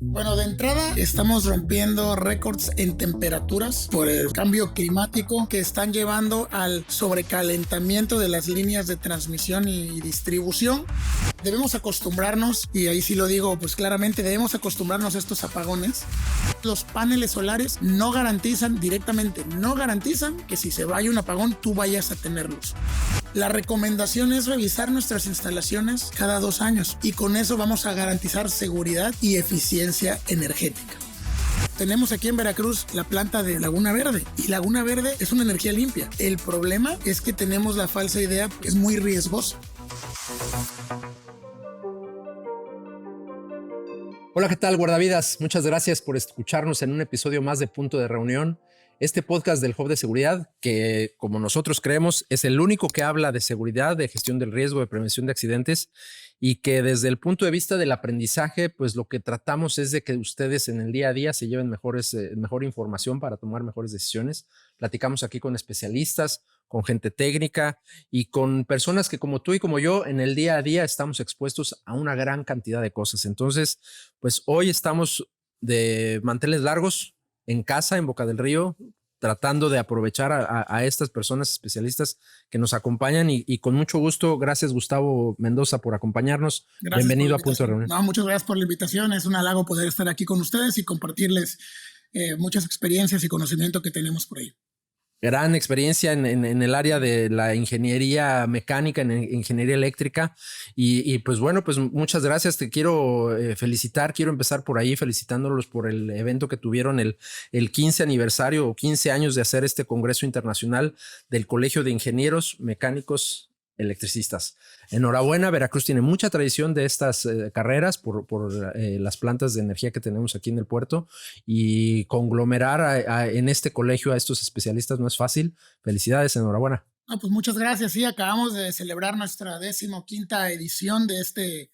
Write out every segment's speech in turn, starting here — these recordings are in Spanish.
Bueno, de entrada estamos rompiendo récords en temperaturas por el cambio climático que están llevando al sobrecalentamiento de las líneas de transmisión y distribución. Debemos acostumbrarnos, y ahí sí lo digo pues claramente, debemos acostumbrarnos a estos apagones. Los paneles solares no garantizan que si se vaya un apagón tú vayas a tenerlos. La recomendación es revisar nuestras instalaciones cada 2 años y con eso vamos a garantizar seguridad y eficiencia energética. Tenemos aquí en Veracruz la planta de Laguna Verde y Laguna Verde es una energía limpia. El problema es que tenemos la falsa idea que es muy riesgoso. Hola, ¿qué tal, guardavidas? Muchas gracias por escucharnos en un episodio más de Punto de Reunión. Este podcast del Hub de Seguridad, que como nosotros creemos es el único que habla de seguridad, de gestión del riesgo, de prevención de accidentes y que desde el punto de vista del aprendizaje, pues lo que tratamos es de que ustedes en el día a día se lleven mejor información para tomar mejores decisiones. Platicamos aquí con especialistas, con gente técnica y con personas que como tú y como yo en el día a día estamos expuestos a una gran cantidad de cosas. Entonces, pues hoy estamos de manteles largos en casa, en Boca del Río, tratando de aprovechar a estas personas especialistas que nos acompañan y con mucho gusto. Gracias, Gustavo Mendoza, por acompañarnos. Gracias. Bienvenido a Punto de Reunión. No, muchas gracias por la invitación. Es un halago poder estar aquí con ustedes y compartirles muchas experiencias y conocimiento que tenemos por ahí. Gran experiencia en el área de la ingeniería mecánica, en ingeniería eléctrica. Y pues bueno, pues muchas gracias. Te quiero felicitar. Quiero empezar por ahí felicitándolos por el evento que tuvieron el 15 aniversario o 15 años de hacer este Congreso Internacional del Colegio de Ingenieros Mecánicos Electricistas. Enhorabuena, Veracruz tiene mucha tradición de estas carreras por las plantas de energía que tenemos aquí en el puerto y conglomerar en este colegio a estos especialistas no es fácil. Felicidades, enhorabuena. No, pues muchas gracias. Sí, acabamos de celebrar nuestra 15ª edición de este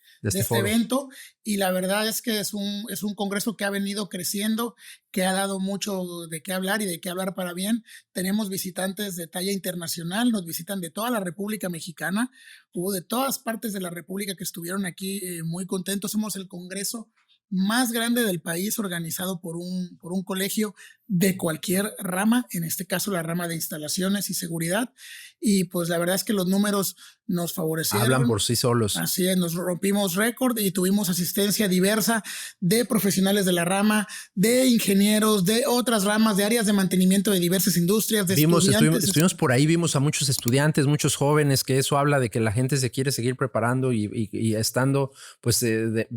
evento y la verdad es que es un congreso que ha venido creciendo, que ha dado mucho de qué hablar y de qué hablar para bien. Tenemos visitantes de talla internacional, nos visitan de toda la República Mexicana, hubo de todas partes de la República que estuvieron aquí muy contentos. Somos el congreso más grande del país organizado por un colegio de cualquier rama, en este caso la rama de instalaciones y seguridad, y pues la verdad es que los números nos favorecieron. Hablan por sí solos. Así es, nos rompimos récord y tuvimos asistencia diversa de profesionales de la rama, de ingenieros, de otras ramas, de áreas de mantenimiento de diversas industrias, de estuvimos por ahí, vimos a muchos estudiantes, muchos jóvenes, que eso habla de que la gente se quiere seguir preparando y estando pues en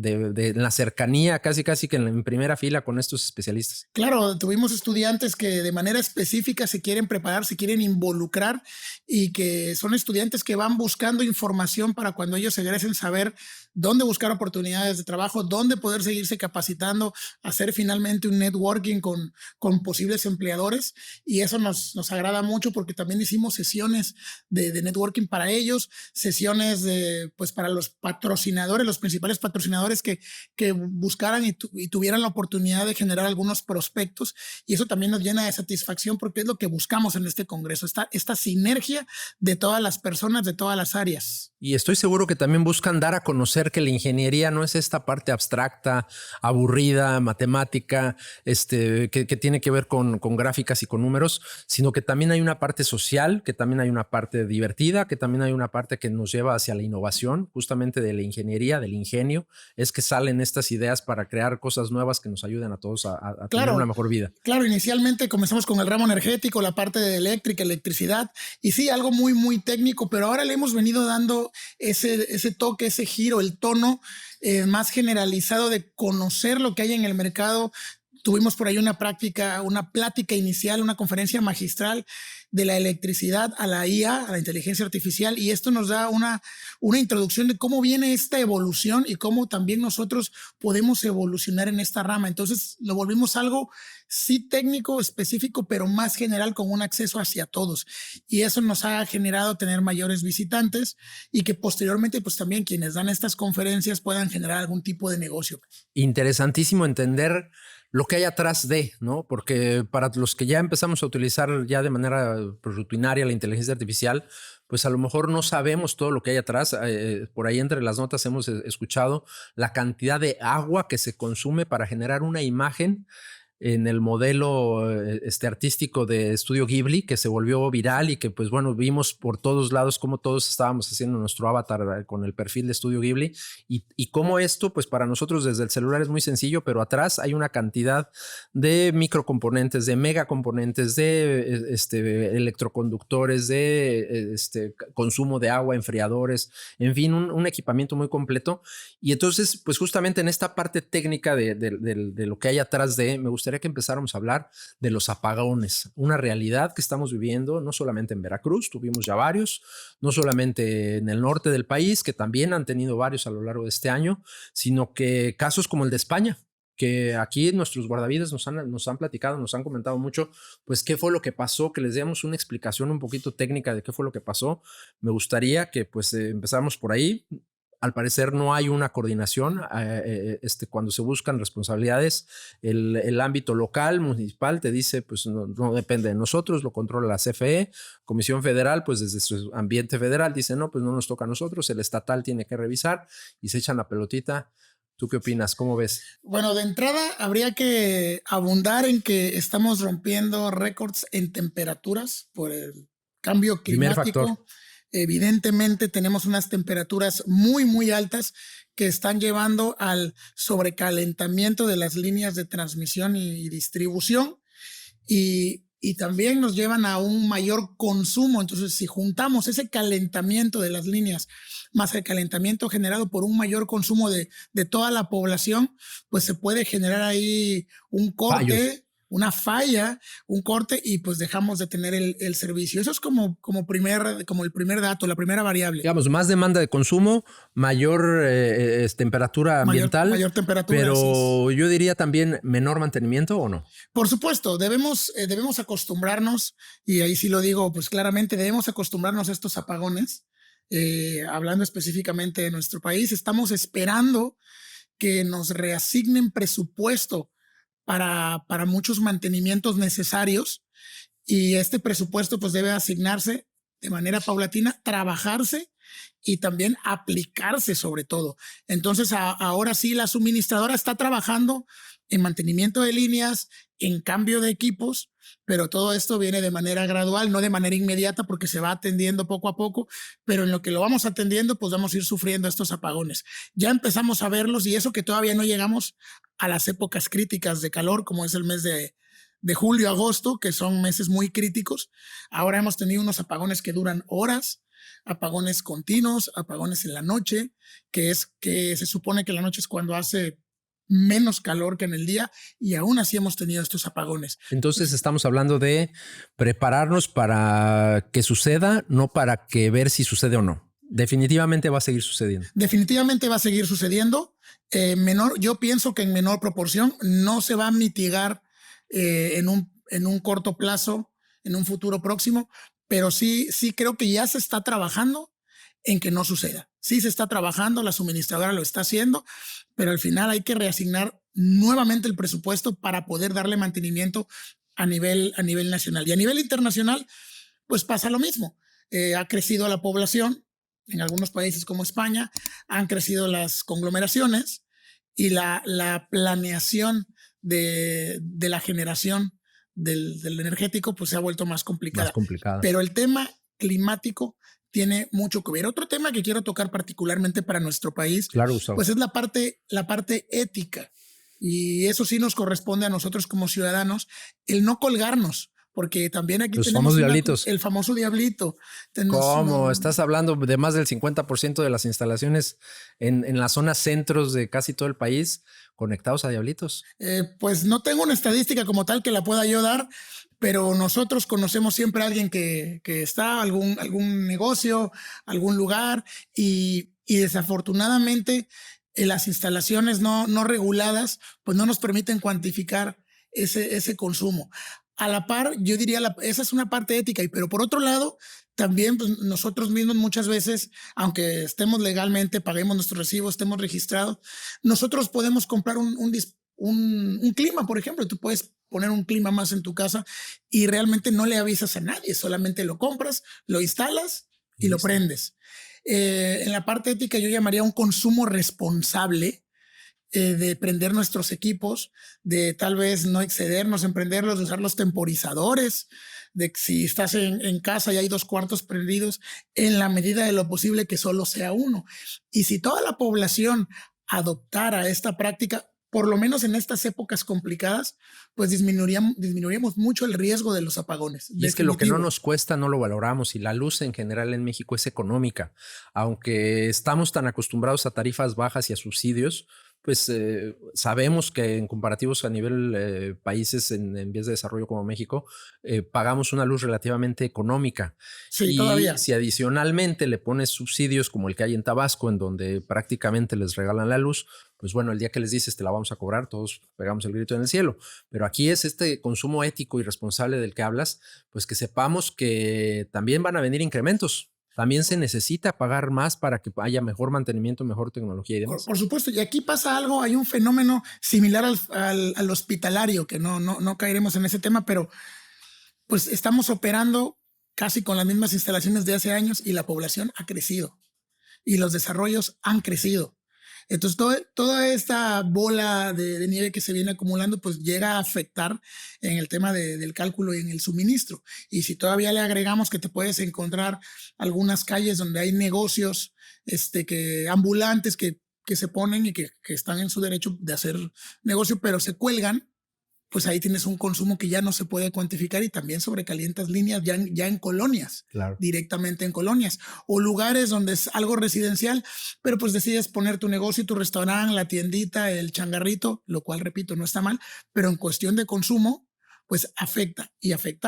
la cercanía, casi que en primera fila con estos especialistas. Claro, tuvimos estudiantes que de manera específica se quieren preparar, se quieren involucrar y que son estudiantes que van buscando información para cuando ellos egresen saber dónde buscar oportunidades de trabajo, dónde poder seguirse capacitando, hacer finalmente un networking con posibles empleadores y eso nos agrada mucho porque también hicimos sesiones de networking para ellos, sesiones pues para los patrocinadores, los principales patrocinadores que buscaran y tuvieran la oportunidad de generar algunos prospectos y eso también nos llena de satisfacción porque es lo que buscamos en este congreso, esta sinergia de todas las personas, de todas las áreas. Y estoy seguro que también buscan dar a conocer que la ingeniería no es esta parte abstracta, aburrida, matemática, que tiene que ver con gráficas y con números, sino que también hay una parte social, que también hay una parte divertida, que también hay una parte que nos lleva hacia la innovación, justamente de la ingeniería, del ingenio, es que salen estas ideas para crear cosas nuevas que nos ayuden a todos a tener una mejor vida. Claro, inicialmente comenzamos con el ramo energético, la parte de electricidad, y sí, algo muy, muy técnico, pero ahora le hemos venido dando ese toque, ese giro, el tono más generalizado de conocer lo que hay en el mercado. Tuvimos por ahí una plática inicial, una conferencia magistral de la electricidad a la IA, a la inteligencia artificial, y esto nos da una introducción de cómo viene esta evolución y cómo también nosotros podemos evolucionar en esta rama. Entonces lo volvimos algo sí técnico, específico, pero más general con un acceso hacia todos. Y eso nos ha generado tener mayores visitantes y que posteriormente pues también quienes dan estas conferencias puedan generar algún tipo de negocio. Interesantísimo entender lo que hay atrás de, ¿no? Porque para los que ya empezamos a utilizar ya de manera rutinaria la inteligencia artificial, pues a lo mejor no sabemos todo lo que hay atrás. Por ahí entre las notas hemos escuchado la cantidad de agua que se consume para generar una imagen en el modelo artístico de Estudio Ghibli, que se volvió viral y que pues bueno, vimos por todos lados cómo todos estábamos haciendo nuestro avatar con el perfil de Estudio Ghibli y cómo esto pues para nosotros desde el celular es muy sencillo, pero atrás hay una cantidad de microcomponentes, de megacomponentes, de electroconductores, de consumo de agua, enfriadores, en fin, un equipamiento muy completo. Y entonces pues justamente en esta parte técnica de lo que hay atrás me gustaría que empezáramos a hablar de los apagones, una realidad que estamos viviendo no solamente en Veracruz, tuvimos ya varios, no solamente en el norte del país, que también han tenido varios a lo largo de este año, sino que casos como el de España, que aquí nuestros guardavidas nos han platicado, nos han comentado mucho, pues qué fue lo que pasó, que les demos una explicación un poquito técnica de qué fue lo que pasó. Me gustaría que pues empezáramos por ahí. Al parecer no hay una coordinación cuando se buscan responsabilidades. El ámbito local, municipal, te dice, pues no depende de nosotros, lo controla la CFE. Comisión Federal, pues desde su ambiente federal, dice, no, pues no nos toca a nosotros, el estatal tiene que revisar y se echan la pelotita. ¿Tú qué opinas? ¿Cómo ves? Bueno, de entrada habría que abundar en que estamos rompiendo récords en temperaturas por el cambio Primer climático. factor. Evidentemente tenemos unas temperaturas muy, muy altas que están llevando al sobrecalentamiento de las líneas de transmisión y distribución y también nos llevan a un mayor consumo. Entonces, si juntamos ese calentamiento de las líneas más el calentamiento generado por un mayor consumo de toda la población, pues se puede generar ahí un corte. Fallos. Una falla, un corte y pues dejamos de tener el servicio. Eso es como el primer dato, la primera variable. Digamos, más demanda de consumo, mayor temperatura ambiental, mayor temperatura, pero yo diría también menor mantenimiento, ¿o no? Por supuesto, debemos acostumbrarnos, y ahí sí lo digo pues claramente, debemos acostumbrarnos a estos apagones. Hablando específicamente de nuestro país, estamos esperando que nos reasignen presupuesto para muchos mantenimientos necesarios y este presupuesto pues debe asignarse de manera paulatina, trabajarse y también aplicarse sobre todo. Entonces ahora sí la suministradora está trabajando en mantenimiento de líneas, en cambio de equipos, pero todo esto viene de manera gradual, no de manera inmediata porque se va atendiendo poco a poco, pero en lo que lo vamos atendiendo pues vamos a ir sufriendo estos apagones. Ya empezamos a verlos y eso que todavía no llegamos a las épocas críticas de calor como es el mes de julio, agosto, que son meses muy críticos. Ahora hemos tenido unos apagones que duran horas, apagones continuos, apagones en la noche, que se supone que la noche es cuando hace menos calor que en el día y aún así hemos tenido estos apagones. Entonces estamos hablando de prepararnos para que suceda, no para que ver si sucede o no. Definitivamente va a seguir sucediendo. Definitivamente va a seguir sucediendo. Yo pienso que en menor proporción no se va a mitigar en un corto plazo, en un futuro próximo, pero sí creo que ya se está trabajando en que no suceda. Sí se está trabajando, la suministradora lo está haciendo, pero al final hay que reasignar nuevamente el presupuesto para poder darle mantenimiento a nivel nacional. Y a nivel internacional, pues pasa lo mismo. Ha crecido la población, en algunos países como España, han crecido las conglomeraciones y la planeación de la generación del energético pues se ha vuelto más complicada. Pero el tema climático tiene mucho que ver. Otro tema que quiero tocar particularmente para nuestro país, claro, Gustavo, pues es la parte ética. Y eso sí nos corresponde a nosotros como ciudadanos, el no colgarnos. Porque también aquí los tenemos famosos diablitos. El famoso diablito. ¿Cómo? Estás hablando de más del 50% de las instalaciones en las zonas centros de casi todo el país conectados a diablitos. Pues no tengo una estadística como tal que la pueda yo dar, pero nosotros conocemos siempre a alguien que está, algún negocio, algún lugar y desafortunadamente las instalaciones no reguladas pues no nos permiten cuantificar ese consumo. A la par, yo diría, esa es una parte ética, pero por otro lado, también pues, nosotros mismos muchas veces, aunque estemos legalmente, paguemos nuestro recibo, estemos registrados, nosotros podemos comprar un un clima, por ejemplo. Tú puedes poner un clima más en tu casa y realmente no le avisas a nadie, solamente lo compras, lo instalas y lo prendes. En la parte ética yo llamaría un consumo responsable, de prender nuestros equipos, de tal vez no excedernos en prenderlos, de usar los temporizadores, de que si estás en casa y hay 2 cuartos prendidos, en la medida de lo posible que solo sea uno. Y si toda la población adoptara esta práctica, por lo menos en estas épocas complicadas, pues disminuiríamos mucho el riesgo de los apagones. Y es que lo que no nos cuesta no lo valoramos, y la luz en general en México es económica. Aunque estamos tan acostumbrados a tarifas bajas y a subsidios, pues sabemos que en comparativos a nivel países en vías de desarrollo como México, pagamos una luz relativamente económica. Sí, y todavía. Si adicionalmente le pones subsidios como el que hay en Tabasco, en donde prácticamente les regalan la luz, pues bueno, el día que les dices te la vamos a cobrar, todos pegamos el grito en el cielo. Pero aquí es este consumo ético y responsable del que hablas, pues que sepamos que también van a venir incrementos. También se necesita pagar más para que haya mejor mantenimiento, mejor tecnología y demás. Por supuesto, y aquí pasa algo, hay un fenómeno similar al hospitalario, que no caeremos en ese tema, pero pues estamos operando casi con las mismas instalaciones de hace años y la población ha crecido y los desarrollos han crecido. Entonces, toda esta bola de nieve que se viene acumulando, pues llega a afectar en el tema del cálculo y en el suministro. Y si todavía le agregamos que te puedes encontrar algunas calles donde hay negocios ambulantes que se ponen y que están en su derecho de hacer negocio, pero se cuelgan, pues ahí tienes un consumo que ya no se puede cuantificar y también sobrecalientas líneas ya en colonias, claro, directamente en colonias, o lugares donde es algo residencial, pero pues decides poner tu negocio, tu restaurante, la tiendita, el changarrito, lo cual, repito, no está mal, pero en cuestión de consumo, pues afecta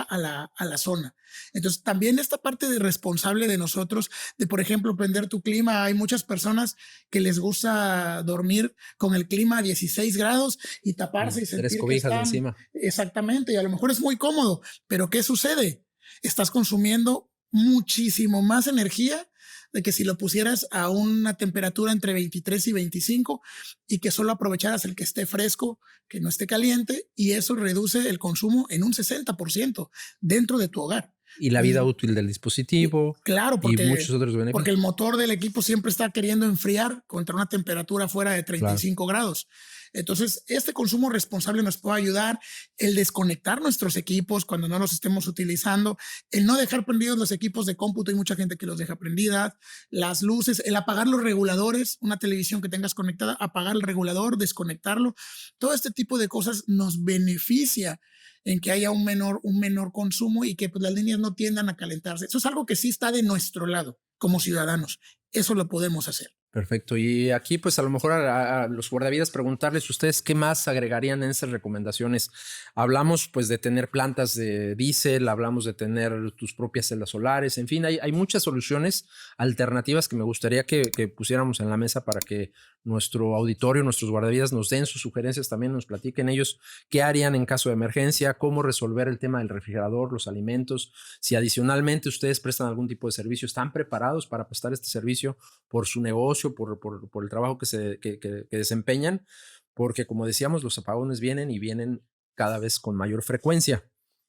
a la zona. Entonces, también esta parte de responsable de nosotros, de por ejemplo, prender tu clima. Hay muchas personas que les gusta dormir con el clima a 16 grados y taparse y sentir 3 cobijas que están, encima. exactamente, y a lo mejor es muy cómodo, pero ¿qué sucede? Estás consumiendo muchísimo más energía de que si lo pusieras a una temperatura entre 23 y 25 y que solo aprovecharas el que esté fresco, que no esté caliente, y eso reduce el consumo en un 60% dentro de tu hogar. Y la vida útil del dispositivo. Claro, y muchos otros beneficios. Porque el motor del equipo siempre está queriendo enfriar contra una temperatura fuera de 35 grados. Entonces, este consumo responsable nos puede ayudar, el desconectar nuestros equipos cuando no los estemos utilizando, el no dejar prendidos los equipos de cómputo, hay mucha gente que los deja prendidas, las luces, el apagar los reguladores, una televisión que tengas conectada, apagar el regulador, desconectarlo. Todo este tipo de cosas nos beneficia en que haya un menor consumo y que pues, las líneas no tiendan a calentarse. Eso es algo que sí está de nuestro lado como ciudadanos. Eso lo podemos hacer. Perfecto. Y aquí, pues a lo mejor a los guardavidas preguntarles ustedes qué más agregarían en esas recomendaciones. Hablamos pues de tener plantas de diésel, hablamos de tener tus propias celdas solares, en fin, hay muchas soluciones alternativas que me gustaría que pusiéramos en la mesa para que nuestro auditorio, nuestros guardavidas nos den sus sugerencias, también nos platiquen ellos qué harían en caso de emergencia, cómo resolver el tema del refrigerador, los alimentos, si adicionalmente ustedes prestan algún tipo de servicio, están preparados para prestar este servicio por su negocio, por el trabajo que desempeñan, porque como decíamos, los apagones vienen y vienen cada vez con mayor frecuencia.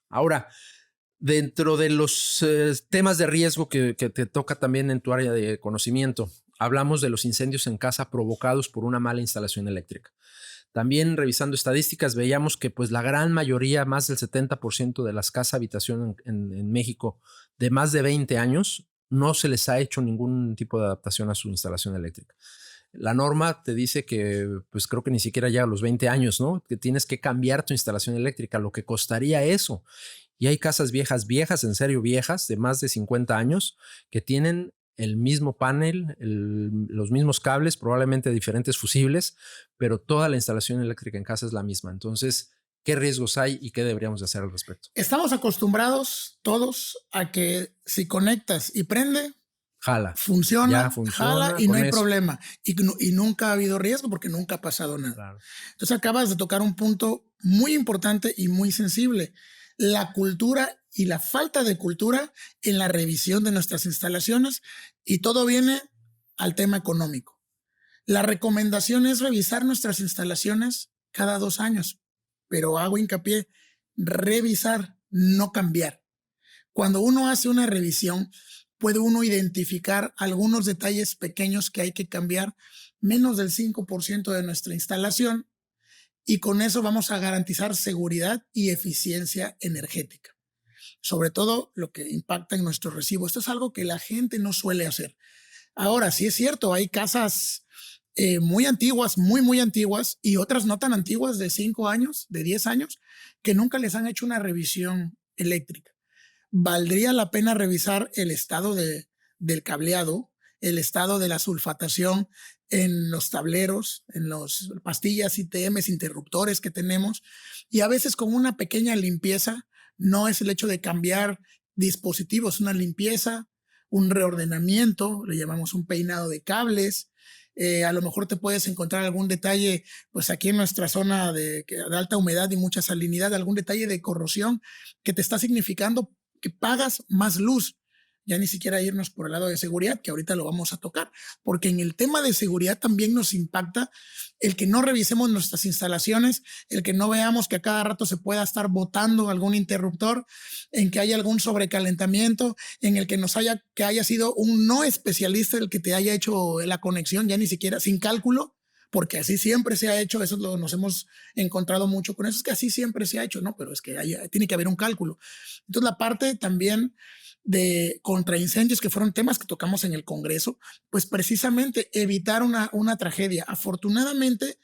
Ahora, dentro de los temas de riesgo que te toca también en tu área de conocimiento, hablamos de los incendios en casa provocados por una mala instalación eléctrica. También revisando estadísticas veíamos que pues la gran mayoría, más del 70% de las casas habitación en México de más de 20 años, no se les ha hecho ningún tipo de adaptación a su instalación eléctrica. La norma te dice que, pues creo que ni siquiera llega a los 20 años, ¿no? Que tienes que cambiar tu instalación eléctrica, lo que costaría eso. Y hay casas viejas, en serio viejas, de más de 50 años, que tienen el mismo panel, los mismos cables, probablemente diferentes fusibles, pero toda la instalación eléctrica en casa es la misma. Entonces, ¿qué riesgos hay y qué deberíamos de hacer al respecto? Estamos acostumbrados todos a que si conectas y prende, funciona, jala y no hay problema. Y nunca ha habido riesgo porque nunca ha pasado nada. Claro. Entonces acabas de tocar un punto muy importante y muy sensible. La cultura y la falta de cultura en la revisión de nuestras instalaciones, y todo viene al tema económico. La recomendación es revisar nuestras instalaciones cada 2 años. Pero hago hincapié, revisar, no cambiar. Cuando uno hace una revisión, puede uno identificar algunos detalles pequeños que hay que cambiar, menos del 5% de nuestra instalación, y con eso vamos a garantizar seguridad y eficiencia energética. Sobre todo lo que impacta en nuestro recibo. Esto es algo que la gente no suele hacer. Ahora, sí es cierto, hay casas muy antiguas, muy antiguas, y otras no tan antiguas de 5 años, de 10 años, que nunca les han hecho una revisión eléctrica. Valdría la pena revisar el estado del cableado, el estado de la sulfatación en los tableros, en las pastillas ITMs, interruptores que tenemos, y a veces con una pequeña limpieza. No es el hecho de cambiar dispositivos, una limpieza, un reordenamiento, le llamamos un peinado de cables. A lo mejor te puedes encontrar algún detalle, pues aquí en nuestra zona de alta humedad y mucha salinidad, algún detalle de corrosión que te está significando que pagas más luz. Ya ni siquiera irnos por el lado de seguridad, que ahorita lo vamos a tocar, porque en el tema de seguridad también nos impacta el que no revisemos nuestras instalaciones, el que no veamos que a cada rato se pueda estar botando algún interruptor, en que haya algún sobrecalentamiento, en el que haya sido un no especialista el que te haya hecho la conexión, ya ni siquiera sin cálculo, porque así siempre se ha hecho. Nos hemos encontrado mucho con eso, es que así siempre se ha hecho, no, pero es que tiene que haber un cálculo. Entonces la parte también de contraincendios, que fueron temas que tocamos en el Congreso, pues precisamente evitar una tragedia. Afortunadamente,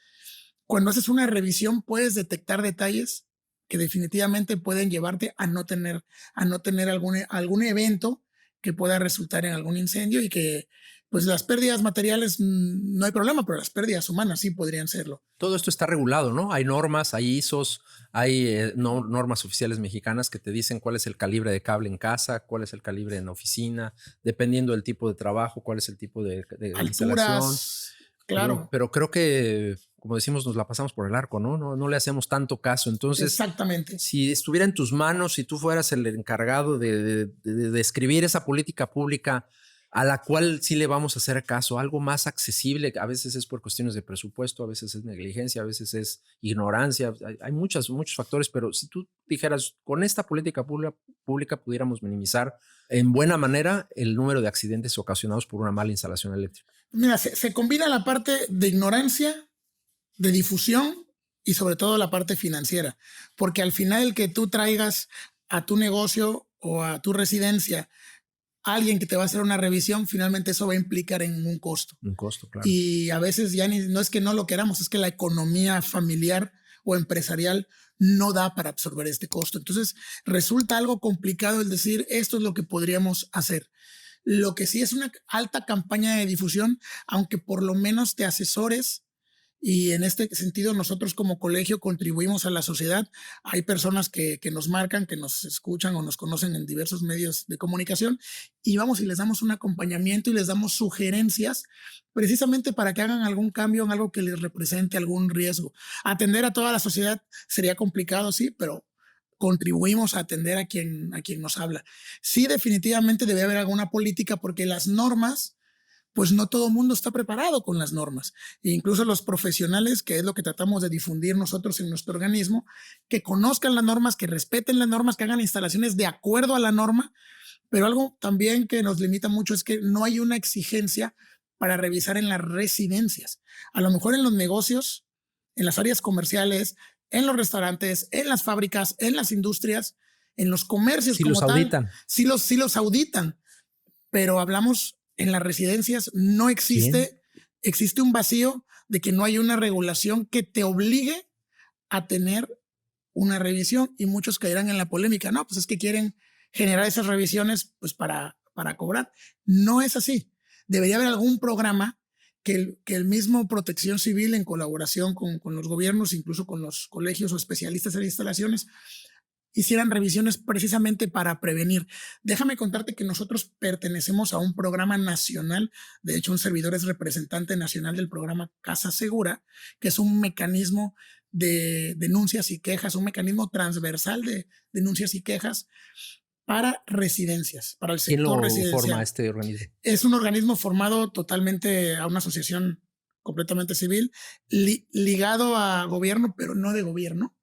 cuando haces una revisión puedes detectar detalles que definitivamente pueden llevarte a no tener algún evento que pueda resultar en algún incendio, y que pues las pérdidas materiales no hay problema, pero las pérdidas humanas sí podrían serlo. Todo esto está regulado, ¿no? Hay normas, hay ISOs, hay normas oficiales mexicanas que te dicen cuál es el calibre de cable en casa, cuál es el calibre en oficina, dependiendo del tipo de trabajo, cuál es el tipo de instalación. Claro. Pero creo que, como decimos, nos la pasamos por el arco, ¿no? No le hacemos tanto caso. Entonces, exactamente, si estuviera en tus manos, si tú fueras el encargado de escribir esa política pública a la cual sí le vamos a hacer caso, algo más accesible, a veces es por cuestiones de presupuesto, a veces es negligencia, a veces es ignorancia, hay muchos factores, pero si tú dijeras, con esta política pública pudiéramos minimizar en buena manera el número de accidentes ocasionados por una mala instalación eléctrica. Mira, se combina la parte de ignorancia, de difusión y sobre todo la parte financiera, porque al final el que tú traigas a tu negocio o a tu residencia alguien que te va a hacer una revisión, finalmente eso va a implicar en un costo. Un costo, claro. Y a veces ya no es que no lo queramos, es que la economía familiar o empresarial no da para absorber este costo. Entonces resulta algo complicado el decir esto es lo que podríamos hacer. Lo que sí es una alta campaña de difusión, aunque por lo menos te asesores. Y en este sentido nosotros como colegio contribuimos a la sociedad. Hay personas que nos marcan, que nos escuchan o nos conocen en diversos medios de comunicación, y vamos y les damos un acompañamiento y les damos sugerencias precisamente para que hagan algún cambio en algo que les represente algún riesgo. Atender a toda la sociedad sería complicado, sí, pero contribuimos a atender a quien nos habla. Sí, definitivamente debe haber alguna política, porque las normas, pues no todo el mundo está preparado con las normas. E incluso los profesionales, que es lo que tratamos de difundir nosotros en nuestro organismo, que conozcan las normas, que respeten las normas, que hagan instalaciones de acuerdo a la norma. Pero algo también que nos limita mucho es que no hay una exigencia para revisar en las residencias. A lo mejor en los negocios, en las áreas comerciales, en los restaurantes, en las fábricas, en las industrias, en los comercios, sí como los tal, auditan. sí los auditan. Pero hablamos en las residencias, no existe un vacío de que no hay una regulación que te obligue a tener una revisión, y muchos caerán en la polémica. No, pues es que quieren generar esas revisiones pues para cobrar. No es así. Debería haber algún programa que el mismo Protección Civil, en colaboración con los gobiernos, incluso con los colegios o especialistas en instalaciones, hicieran revisiones precisamente para prevenir. Déjame contarte que nosotros pertenecemos a un programa nacional. De hecho, un servidor es representante nacional del programa Casa Segura, que es un mecanismo de denuncias y quejas, un mecanismo transversal de denuncias y quejas para residencias, para el sector residencial. ¿Quién lo forma este organismo? Es un organismo formado totalmente a una asociación completamente civil, ligado a gobierno, pero no de gobierno.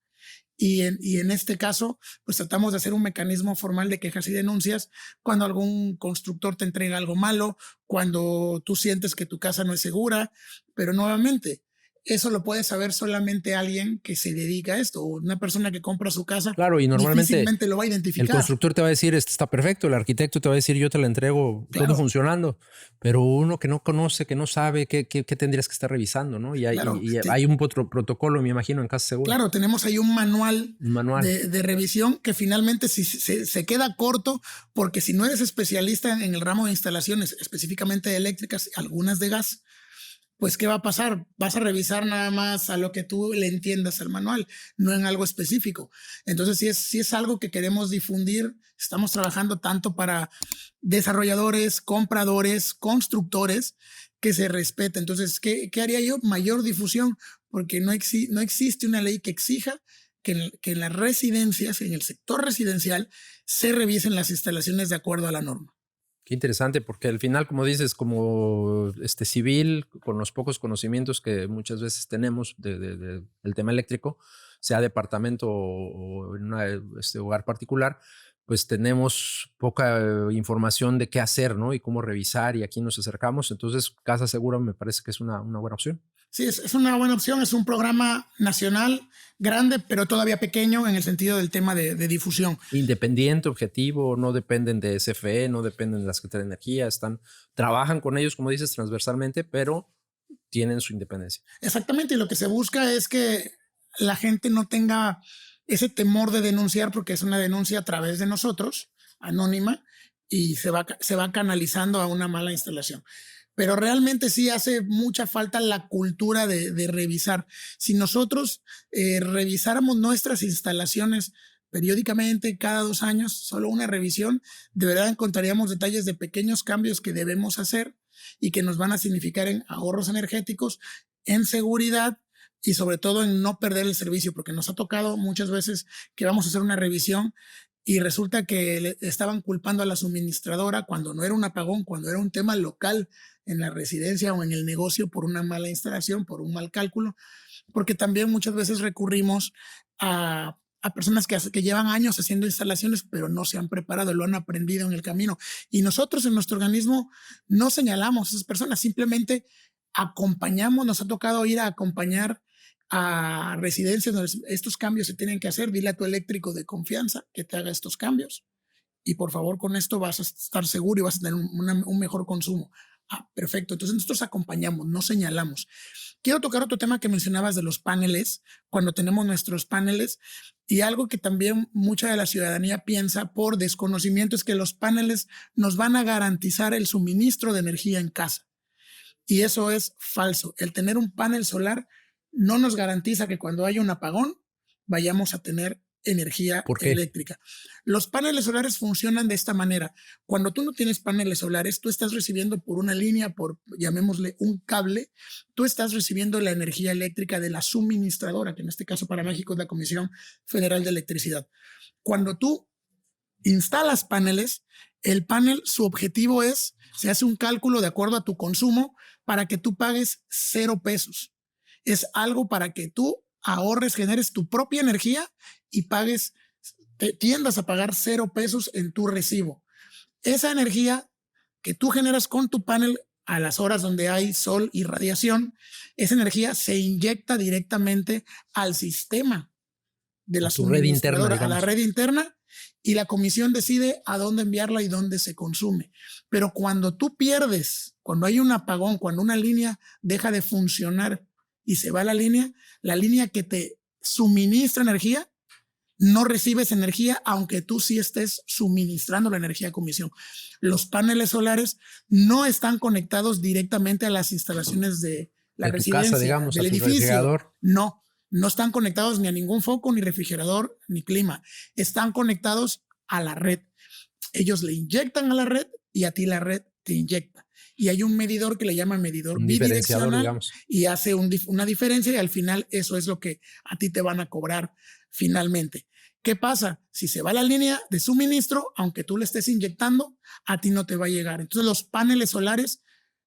Y en este caso, pues tratamos de hacer un mecanismo formal de quejas y denuncias cuando algún constructor te entrega algo malo, cuando tú sientes que tu casa no es segura, pero nuevamente, eso lo puede saber solamente alguien que se dedica a esto, o una persona que compra su casa. Claro, y normalmente difícilmente lo va a identificar. El constructor te va a decir, este está perfecto, el arquitecto te va a decir, yo te la entrego, Claro. todo funcionando, pero uno que no conoce, que no sabe, ¿qué tendrías que estar revisando? ¿No? Y hay, Claro, hay un protocolo, me imagino, en Casa Segura. Claro, tenemos ahí un manual de revisión que finalmente si se queda corto, porque si no eres especialista en el ramo de instalaciones, específicamente eléctricas, algunas de gas, pues ¿qué va a pasar? Vas a revisar nada más a lo que tú le entiendas al manual, no en algo específico. Entonces, si es algo que queremos difundir, estamos trabajando tanto para desarrolladores, compradores, constructores, que se respete. Entonces, ¿qué haría yo? Mayor difusión, porque no existe una ley que exija que en las residencias, en el sector residencial, se revisen las instalaciones de acuerdo a la norma. Qué interesante, porque al final, como dices, como civil, con los pocos conocimientos que muchas veces tenemos del tema eléctrico, sea departamento o en un hogar particular, pues tenemos poca información de qué hacer, ¿no? Y cómo revisar y a quién nos acercamos. Entonces, Casa Segura me parece que es una buena opción. Sí, es una buena opción. Es un programa nacional grande, pero todavía pequeño en el sentido del tema de difusión. Independiente, objetivo, no dependen de CFE, no dependen de la Secretaría de Energía, trabajan con ellos, como dices, transversalmente, pero tienen su independencia. Exactamente, y lo que se busca es que la gente no tenga ese temor de denunciar, porque es una denuncia a través de nosotros, anónima, y se va canalizando a una mala instalación. Pero realmente sí hace mucha falta la cultura de revisar. Si nosotros revisáramos nuestras instalaciones periódicamente, cada 2 años, solo una revisión, de verdad encontraríamos detalles de pequeños cambios que debemos hacer y que nos van a significar en ahorros energéticos, en seguridad y sobre todo en no perder el servicio, porque nos ha tocado muchas veces que vamos a hacer una revisión y resulta que le estaban culpando a la suministradora cuando no era un apagón, cuando era un tema local en la residencia o en el negocio por una mala instalación, por un mal cálculo, porque también muchas veces recurrimos a personas que llevan años haciendo instalaciones, pero no se han preparado, lo han aprendido en el camino. Y nosotros en nuestro organismo no señalamos a esas personas, simplemente acompañamos, nos ha tocado ir a acompañar a residencias donde estos cambios se tienen que hacer. Dile a tu eléctrico de confianza que te haga estos cambios y por favor con esto vas a estar seguro y vas a tener un mejor consumo. Perfecto. Entonces nosotros acompañamos, no señalamos. Quiero tocar otro tema que mencionabas de los paneles, cuando tenemos nuestros paneles, y algo que también mucha de la ciudadanía piensa por desconocimiento es que los paneles nos van a garantizar el suministro de energía en casa. Y eso es falso. El tener un panel solar no nos garantiza que cuando haya un apagón vayamos a tener energía eléctrica. Los paneles solares funcionan de esta manera. Cuando tú no tienes paneles solares, tú estás recibiendo por una línea, por llamémosle un cable, tú estás recibiendo la energía eléctrica de la suministradora, que en este caso para México es la Comisión Federal de Electricidad. Cuando tú instalas paneles, el panel, su objetivo es, se hace un cálculo de acuerdo a tu consumo para que tú pagues 0 pesos. Es algo para que tú ahorres, generes tu propia energía y pagues, tiendas a pagar 0 pesos en tu recibo. Esa energía que tú generas con tu panel a las horas donde hay sol y radiación, esa energía se inyecta directamente al sistema de la suministradora, a la red interna, y la comisión decide a dónde enviarla y dónde se consume. Pero cuando tú pierdes, cuando hay un apagón, cuando una línea deja de funcionar y se va la línea que te suministra energía, no recibes energía, aunque tú sí estés suministrando la energía a comisión. Los paneles solares no están conectados directamente a las instalaciones de la residencia, casa, digamos, del edificio. No están conectados ni a ningún foco, ni refrigerador, ni clima. Están conectados a la red. Ellos le inyectan a la red y a ti la red te inyecta. Y hay un medidor que le llama medidor bidireccional y hace una diferencia y al final eso es lo que a ti te van a cobrar finalmente. ¿Qué pasa? Si se va la línea de suministro, aunque tú le estés inyectando, a ti no te va a llegar. Entonces los paneles solares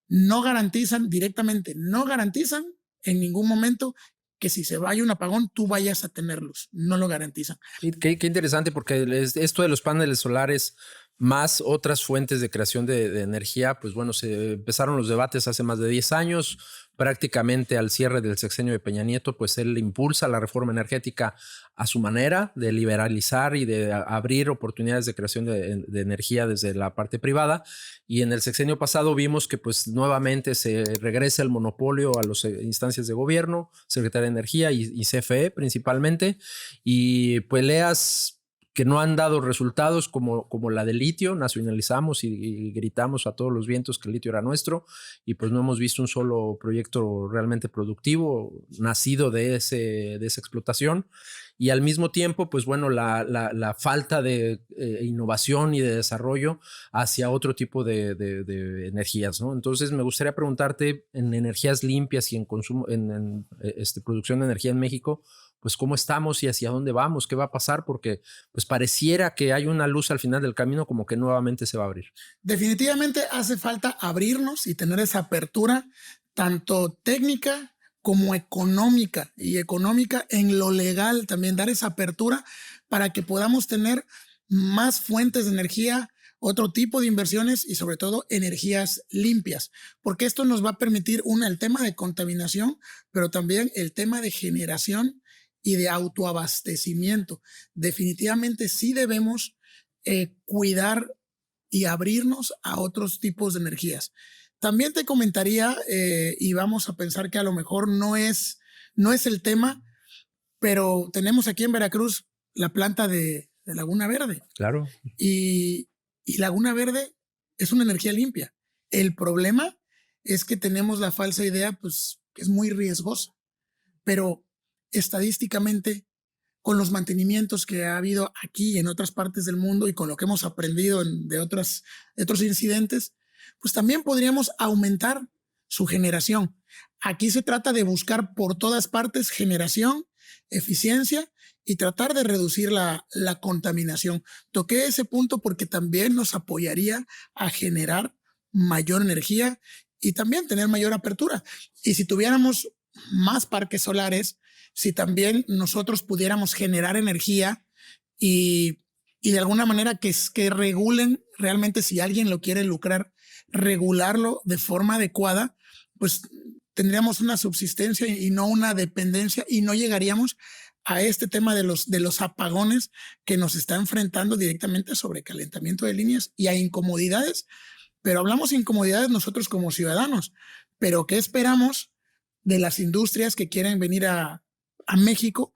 no garantizan directamente, no garantizan en ningún momento que si se vaya un apagón, tú vayas a tener luz. No lo garantizan. Y qué interesante, porque esto de los paneles solares más otras fuentes de creación de energía, pues bueno, se empezaron los debates hace más de 10 años, prácticamente al cierre del sexenio de Peña Nieto, pues él impulsa la reforma energética a su manera de liberalizar y de abrir oportunidades de creación de energía desde la parte privada. Y en el sexenio pasado vimos que pues nuevamente se regresa el monopolio a las instancias de gobierno, Secretaría de Energía y CFE principalmente, y peleas que no han dado resultados como la de litio. Nacionalizamos y gritamos a todos los vientos que el litio era nuestro, y pues no hemos visto un solo proyecto realmente productivo nacido de esa explotación. Y al mismo tiempo, pues bueno, la falta de innovación y de desarrollo hacia otro tipo de energías, ¿no? Entonces me gustaría preguntarte, en energías limpias y en consumo, en producción de energía en México, pues cómo estamos y hacia dónde vamos, qué va a pasar, porque pues pareciera que hay una luz al final del camino, como que nuevamente se va a abrir. Definitivamente hace falta abrirnos y tener esa apertura, tanto técnica como económica, y económica en lo legal también, dar esa apertura para que podamos tener más fuentes de energía, otro tipo de inversiones y sobre todo energías limpias, porque esto nos va a permitir, el tema de contaminación, pero también el tema de generación y de autoabastecimiento. Definitivamente sí debemos cuidar y abrirnos a otros tipos de energías. También te comentaría, y vamos a pensar que a lo mejor no es el tema, pero tenemos aquí en Veracruz la planta de Laguna Verde. Claro. Y Laguna Verde es una energía limpia. El problema es que tenemos la falsa idea, pues, que es muy riesgosa. Pero estadísticamente, con los mantenimientos que ha habido aquí y en otras partes del mundo y con lo que hemos aprendido de otros incidentes, pues también podríamos aumentar su generación. Aquí se trata de buscar por todas partes generación, eficiencia y tratar de reducir la contaminación. Toqué ese punto porque también nos apoyaría a generar mayor energía y también tener mayor apertura. Y si tuviéramos más parques solares, si también nosotros pudiéramos generar energía y de alguna manera que regulen realmente, si alguien lo quiere lucrar, regularlo de forma adecuada, pues tendríamos una subsistencia y no una dependencia, y no llegaríamos a este tema de los apagones que nos está enfrentando directamente a sobrecalentamiento de líneas y a incomodidades. Pero hablamos de incomodidades nosotros como ciudadanos, pero ¿qué esperamos de las industrias que quieren venir a México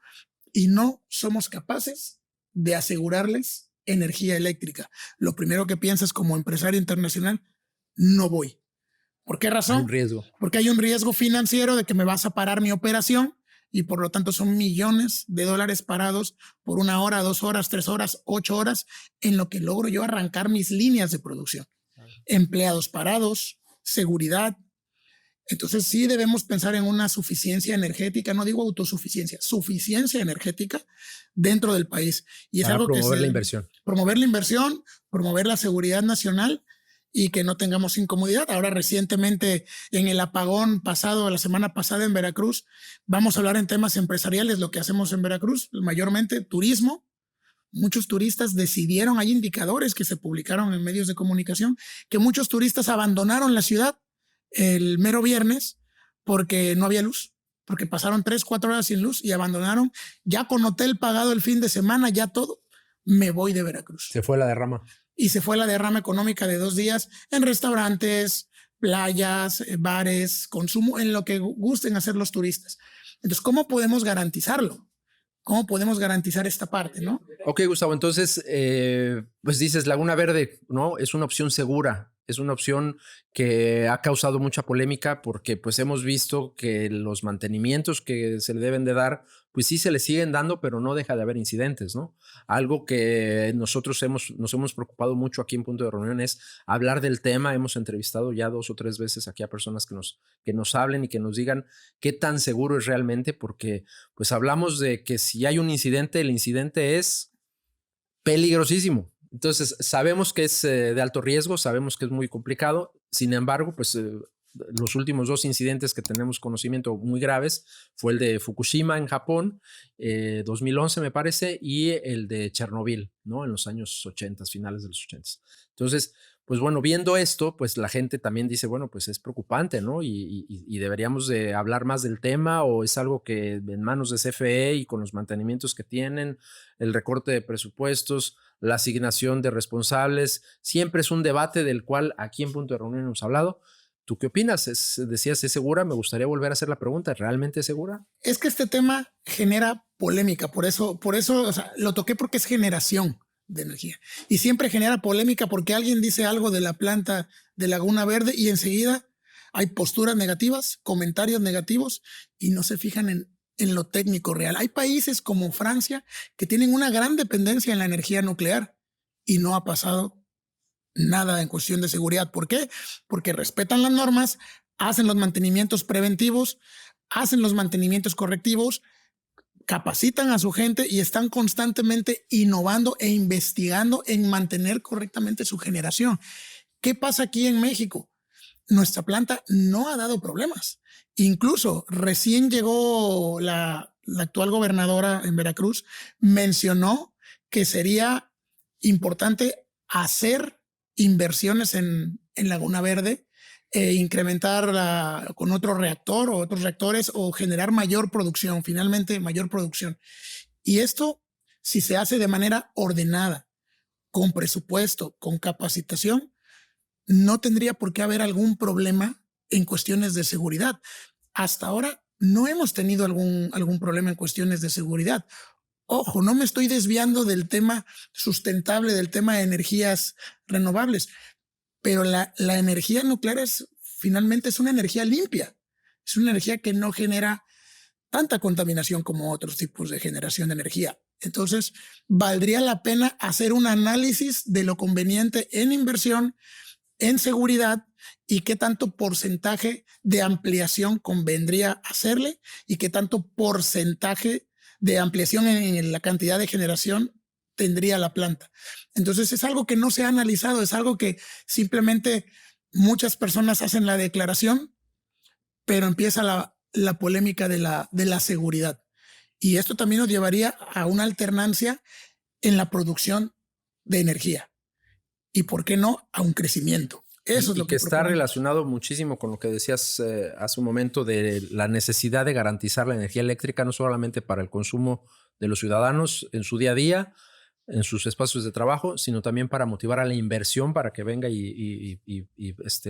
y no somos capaces de asegurarles energía eléctrica? Lo primero que piensas como empresario internacional: no voy. ¿Por qué razón? Hay un riesgo. Porque hay un riesgo financiero de que me vas a parar mi operación, y por lo tanto son millones de dólares parados por 1 hora, 2 horas, 3 horas, 8 horas, en lo que logro yo arrancar mis líneas de producción. Empleados parados, seguridad. Entonces sí debemos pensar en una suficiencia energética, no digo autosuficiencia, suficiencia energética dentro del país. Y es para algo promover la inversión. Promover la inversión, promover la seguridad nacional y que no tengamos incomodidad. Ahora recientemente, en el apagón pasado, la semana pasada en Veracruz, vamos a hablar en temas empresariales, lo que hacemos en Veracruz, mayormente turismo. Muchos turistas decidieron, hay indicadores que se publicaron en medios de comunicación, que muchos turistas abandonaron la ciudad el mero viernes porque no había luz, porque pasaron 3-4 horas sin luz y abandonaron, ya con hotel pagado el fin de semana, ya todo. Me voy de Veracruz. Se fue la derrama. Y se fue la derrama económica de 2 días en restaurantes, playas, bares, consumo, en lo que gusten hacer los turistas. Entonces, ¿cómo podemos garantizarlo? ¿Cómo podemos garantizar esta parte, no? Ok, Gustavo, entonces, pues dices, Laguna Verde, ¿no? Es una opción segura, es una opción que ha causado mucha polémica porque pues hemos visto que los mantenimientos que se le deben de dar, pues sí se le siguen dando, pero no deja de haber incidentes, ¿no? Algo que nosotros nos hemos preocupado mucho aquí en Punto de Reunión es hablar del tema. Hemos entrevistado ya 2 o 3 veces aquí a personas que nos hablen y que nos digan qué tan seguro es realmente, porque pues hablamos de que si hay un incidente, el incidente es peligrosísimo. Entonces sabemos que es de alto riesgo, sabemos que es muy complicado. Sin embargo, pues los últimos 2 incidentes que tenemos conocimiento muy graves fue el de Fukushima en Japón, 2011 me parece, y el de Chernobyl, ¿no? En los años 80, finales de los 80. Entonces, pues bueno, viendo esto, pues la gente también dice, bueno, pues es preocupante, ¿no? Y deberíamos de hablar más del tema, o es algo que en manos de CFE y con los mantenimientos que tienen, el recorte de presupuestos, la asignación de responsables, siempre es un debate del cual aquí en Punto de Reunión hemos hablado. ¿Tú qué opinas? Decías, ¿es segura? Me gustaría volver a hacer la pregunta. ¿Realmente es segura? Es que este tema genera polémica, por eso, o sea, lo toqué porque es generación de energía. Y siempre genera polémica porque alguien dice algo de la planta de Laguna Verde y enseguida hay posturas negativas, comentarios negativos y no se fijan en lo técnico real. Hay países como Francia que tienen una gran dependencia en la energía nuclear y no ha pasado nada en cuestión de seguridad. ¿Por qué? Porque respetan las normas, hacen los mantenimientos preventivos, hacen los mantenimientos correctivos, capacitan a su gente y están constantemente innovando e investigando en mantener correctamente su generación. ¿Qué pasa aquí en México? Nuestra planta no ha dado problemas. Incluso recién llegó la actual gobernadora en Veracruz, mencionó que sería importante hacer inversiones en Laguna Verde, incrementar con otro reactor o otros reactores o generar mayor producción, finalmente mayor producción. Y esto, si se hace de manera ordenada, con presupuesto, con capacitación, no tendría por qué haber algún problema en cuestiones de seguridad. Hasta ahora no hemos tenido algún problema en cuestiones de seguridad. Ojo, no me estoy desviando del tema sustentable, del tema de energías renovables, pero la energía nuclear finalmente es una energía limpia, es una energía que no genera tanta contaminación como otros tipos de generación de energía. Entonces, valdría la pena hacer un análisis de lo conveniente en inversión, en seguridad y qué tanto porcentaje de ampliación convendría hacerle y qué tanto porcentaje de ampliación en la cantidad de generación tendría la planta. Entonces es algo que no se ha analizado, es algo que simplemente muchas personas hacen la declaración, pero empieza la polémica de la seguridad. Y esto también nos llevaría a una alternancia en la producción de energía. Y por qué no a un crecimiento. Eso es lo que está proponemos. Relacionado muchísimo con lo que decías hace un momento de la necesidad de garantizar la energía eléctrica, no solamente para el consumo de los ciudadanos en su día a día, en sus espacios de trabajo, sino también para motivar a la inversión para que venga y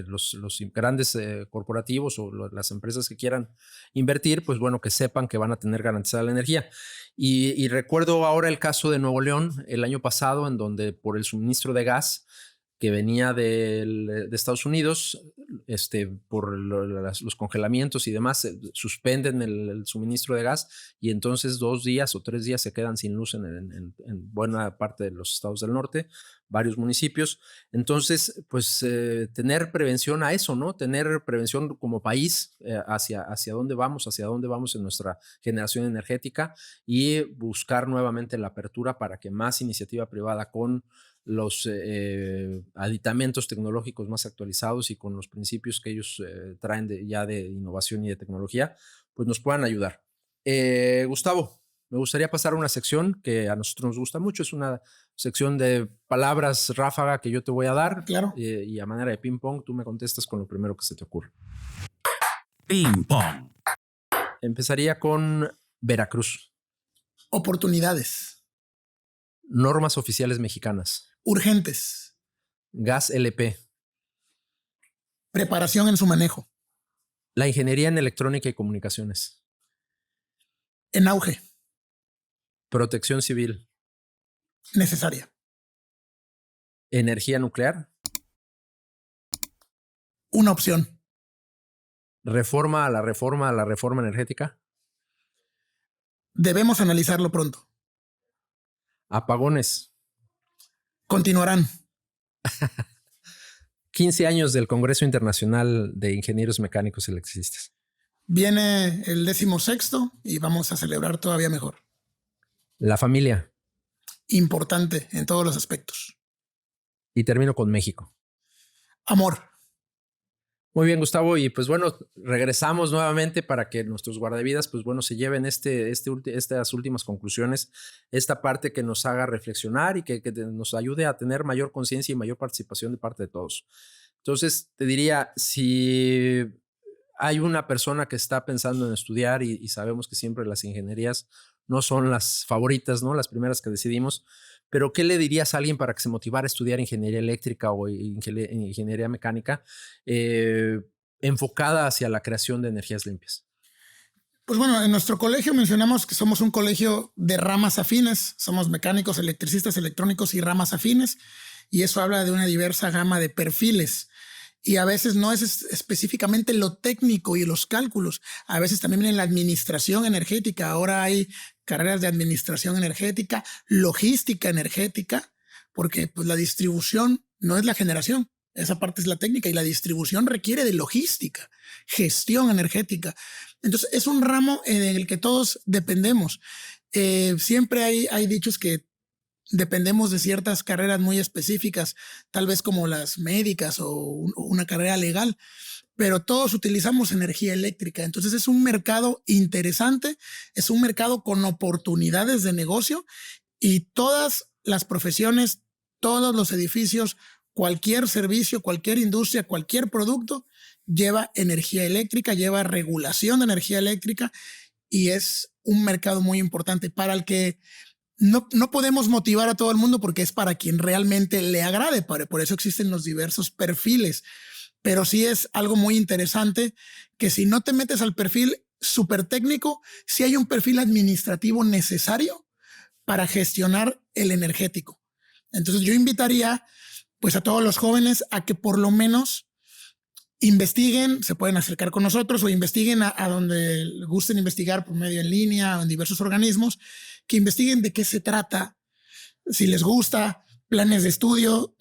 los grandes corporativos o las empresas que quieran invertir, pues bueno, que sepan que van a tener garantizada la energía. Y recuerdo ahora el caso de Nuevo León el año pasado, en donde por el suministro de gas que venía de Estados Unidos, por los congelamientos y demás, suspenden el suministro de gas y entonces 2 días o 3 días se quedan sin luz en buena parte de los estados del norte, varios municipios. Entonces, pues tener prevención a eso, ¿no? Tener prevención como país hacia dónde vamos en nuestra generación energética y buscar nuevamente la apertura para que más iniciativa privada con los aditamentos tecnológicos más actualizados y con los principios que ellos traen ya de innovación y de tecnología, pues nos puedan ayudar. Gustavo, me gustaría pasar a una sección que a nosotros nos gusta mucho. Es una sección de palabras ráfaga que yo te voy a dar. Claro. Y a manera de ping pong, tú me contestas con lo primero que se te ocurre. Ping pong. Empezaría con Veracruz. Oportunidades. Normas oficiales mexicanas. Urgentes. Gas LP. Preparación en su manejo. La ingeniería en electrónica y comunicaciones. En auge. Protección civil. Necesaria. Energía nuclear. Una opción. Reforma a la reforma energética. Debemos analizarlo pronto. Apagones. Continuarán. 15 años del Congreso Internacional de Ingenieros Mecánicos y Electricistas. Viene el 16º y vamos a celebrar todavía mejor. La familia. Importante en todos los aspectos. Y termino con México. Amor. Muy bien, Gustavo. Y pues bueno, regresamos nuevamente para que nuestros guardavidas, pues bueno, se lleven estas últimas conclusiones, esta parte que nos haga reflexionar y que nos ayude a tener mayor conciencia y mayor participación de parte de todos. Entonces, te diría, si hay una persona que está pensando en estudiar y sabemos que siempre las ingenierías no son las favoritas, ¿no? Las primeras que decidimos, pero ¿qué le dirías a alguien para que se motivara a estudiar ingeniería eléctrica o ingeniería mecánica enfocada hacia la creación de energías limpias? Pues bueno, en nuestro colegio mencionamos que somos un colegio de ramas afines, somos mecánicos, electricistas, electrónicos y ramas afines, y eso habla de una diversa gama de perfiles. Y a veces no es específicamente lo técnico y los cálculos, a veces también en la administración energética. Ahora hay carreras de administración energética, logística energética, porque pues la distribución no es la generación, esa parte es la técnica, y la distribución requiere de logística, gestión energética. Entonces es un ramo en el que todos dependemos. Siempre hay dichos que dependemos de ciertas carreras muy específicas, tal vez como las médicas o una carrera legal, pero todos utilizamos energía eléctrica. Entonces es un mercado interesante, es un mercado con oportunidades de negocio, y todas las profesiones, todos los edificios, cualquier servicio, cualquier industria, cualquier producto lleva energía eléctrica, lleva regulación de energía eléctrica, y es un mercado muy importante para el que no podemos motivar a todo el mundo, porque es para quien realmente le agrade. Por eso existen los diversos perfiles. Pero sí es algo muy interesante que si no te metes al perfil súper técnico, sí hay un perfil administrativo necesario para gestionar el energético. Entonces yo invitaría pues a todos los jóvenes a que por lo menos investiguen, se pueden acercar con nosotros o investiguen a donde gusten investigar por medio en línea o en diversos organismos, que investiguen de qué se trata, si les gusta, planes de estudio,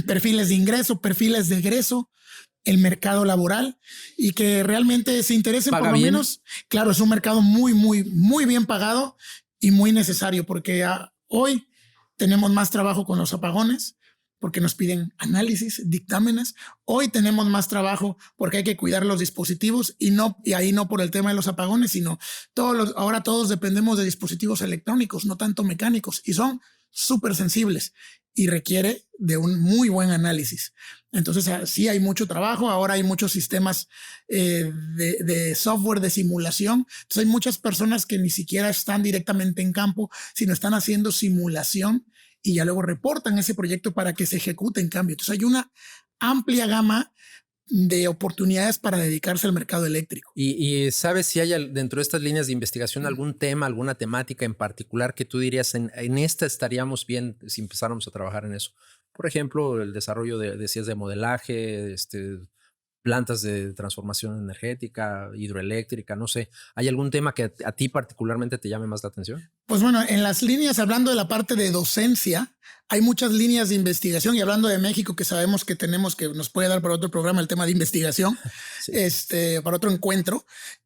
perfiles de ingreso, perfiles de egreso, el mercado laboral, y que realmente se interesen por lo menos. Claro, es un mercado muy, muy, muy bien pagado y muy necesario, porque hoy tenemos más trabajo con los apagones, porque nos piden análisis, dictámenes. Hoy tenemos más trabajo porque hay que cuidar los dispositivos, y ahí no por el tema de los apagones, sino ahora todos dependemos de dispositivos electrónicos, no tanto mecánicos, y son súper sensibles y requiere de un muy buen análisis. Entonces sí hay mucho trabajo. Ahora hay muchos sistemas de software de simulación. Entonces hay muchas personas que ni siquiera están directamente en campo, sino están haciendo simulación y ya luego reportan ese proyecto para que se ejecute en cambio. Entonces hay una amplia gama de oportunidades para dedicarse al mercado eléctrico. ¿Y sabes si hay dentro de estas líneas de investigación algún tema, alguna temática en particular que tú dirías en esta estaríamos bien si empezáramos a trabajar en eso? Por ejemplo, el desarrollo decías de modelaje, plantas de transformación energética, hidroeléctrica, no sé. ¿Hay algún tema que a ti particularmente te llame más la atención? Pues bueno, en las líneas, hablando de la parte de docencia, hay muchas líneas de investigación, y hablando de México, que sabemos que tenemos, que nos puede dar para otro programa el tema de investigación, sí. Para otro encuentro.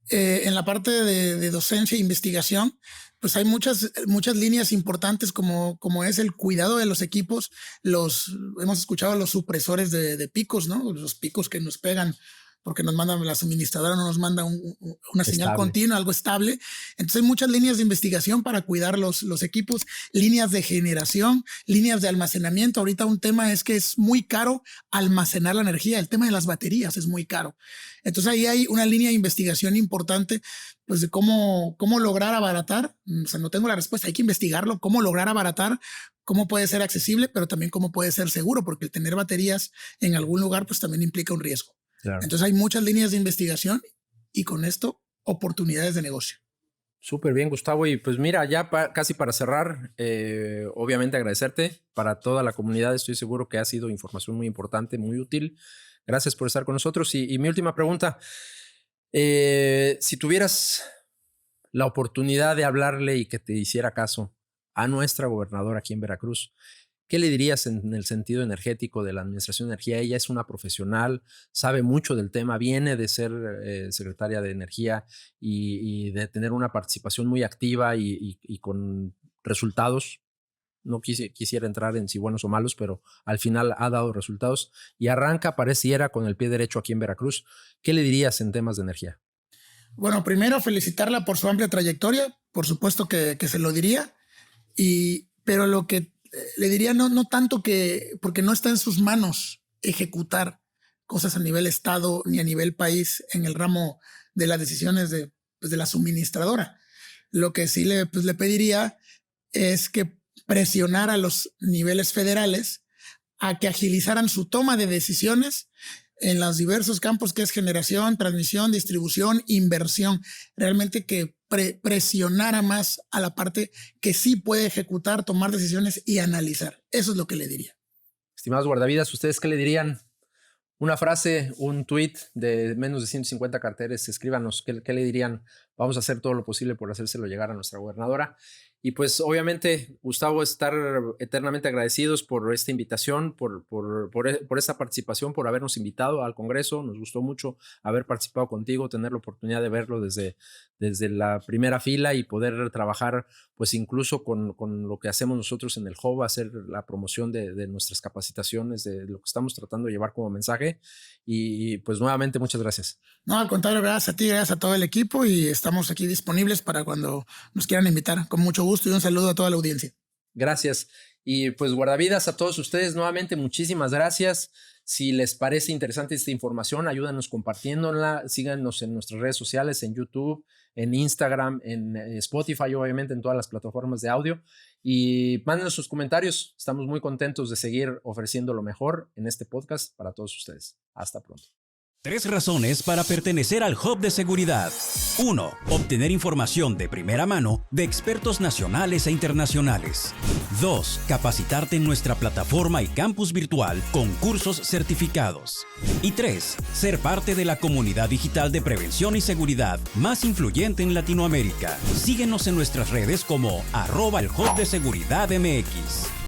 En la parte de docencia e investigación, pues hay muchas líneas importantes como es el cuidado de los equipos. Hemos escuchado los supresores de picos, ¿no? Los picos que nos pegan porque nos mandan, la suministradora no nos manda una señal continua, algo estable. Entonces hay muchas líneas de investigación para cuidar los equipos, líneas de generación, líneas de almacenamiento. Ahorita un tema es que es muy caro almacenar la energía. El tema de las baterías es muy caro. Entonces ahí hay una línea de investigación importante, pues de cómo lograr abaratar. O sea, no tengo la respuesta, hay que investigarlo, cómo lograr abaratar, cómo puede ser accesible, pero también cómo puede ser seguro, porque el tener baterías en algún lugar pues también implica un riesgo. Claro. Entonces hay muchas líneas de investigación y con esto oportunidades de negocio. Súper bien, Gustavo. Y pues mira, ya casi para cerrar, obviamente agradecerte para toda la comunidad. Estoy seguro que ha sido información muy importante, muy útil. Gracias por estar con nosotros. Y mi última pregunta, si tuvieras la oportunidad de hablarle y que te hiciera caso a nuestra gobernadora aquí en Veracruz, ¿qué le dirías en el sentido energético de la administración de energía? Ella es una profesional, sabe mucho del tema, viene de ser secretaria de energía y de tener una participación muy activa y con resultados No quisiera entrar en si buenos o malos, pero al final ha dado resultados y arranca, pareciera, con el pie derecho aquí en Veracruz. ¿Qué le dirías en temas de energía? Bueno, primero felicitarla por su amplia trayectoria, por supuesto que se lo diría, pero lo que le diría no tanto porque no está en sus manos ejecutar cosas a nivel estado ni a nivel país en el ramo de las decisiones de la suministradora. Lo que sí le pediría es que presionara a los niveles federales a que agilizaran su toma de decisiones en los diversos campos que es generación, transmisión, distribución, inversión. Realmente que presionara más a la parte que sí puede ejecutar, tomar decisiones y analizar. Eso es lo que le diría. Estimados guardavidas, ¿ustedes qué le dirían? Una frase, un tweet de menos de 150 caracteres, escríbanos qué le dirían. Vamos a hacer todo lo posible por hacérselo llegar a nuestra gobernadora. Y pues obviamente, Gustavo, estar eternamente agradecidos por esta invitación, por esta participación, por habernos invitado al Congreso. Nos gustó mucho haber participado contigo, tener la oportunidad de verlo desde la primera fila y poder trabajar pues incluso con lo que hacemos nosotros en el Hub, hacer la promoción de nuestras capacitaciones, de lo que estamos tratando de llevar como mensaje. Y pues nuevamente muchas gracias. No, al contrario, gracias a ti, gracias a todo el equipo y estamos aquí disponibles para cuando nos quieran invitar. Con mucho gusto y un saludo a toda la audiencia. Gracias. Y pues guardavidas a todos ustedes, nuevamente muchísimas gracias. Si les parece interesante esta información, ayúdanos compartiéndola, síganos en nuestras redes sociales, en YouTube, en Instagram, en Spotify, obviamente en todas las plataformas de audio, y mándenos sus comentarios. Estamos muy contentos de seguir ofreciendo lo mejor en este podcast para todos ustedes. Hasta pronto. 3 razones para pertenecer al Hub de Seguridad. 1. Obtener información de primera mano de expertos nacionales e internacionales. 2. Capacitarte en nuestra plataforma y campus virtual con cursos certificados. Y 3. Ser parte de la comunidad digital de prevención y seguridad más influyente en Latinoamérica. Síguenos en nuestras redes como @el Hub de Seguridad MX.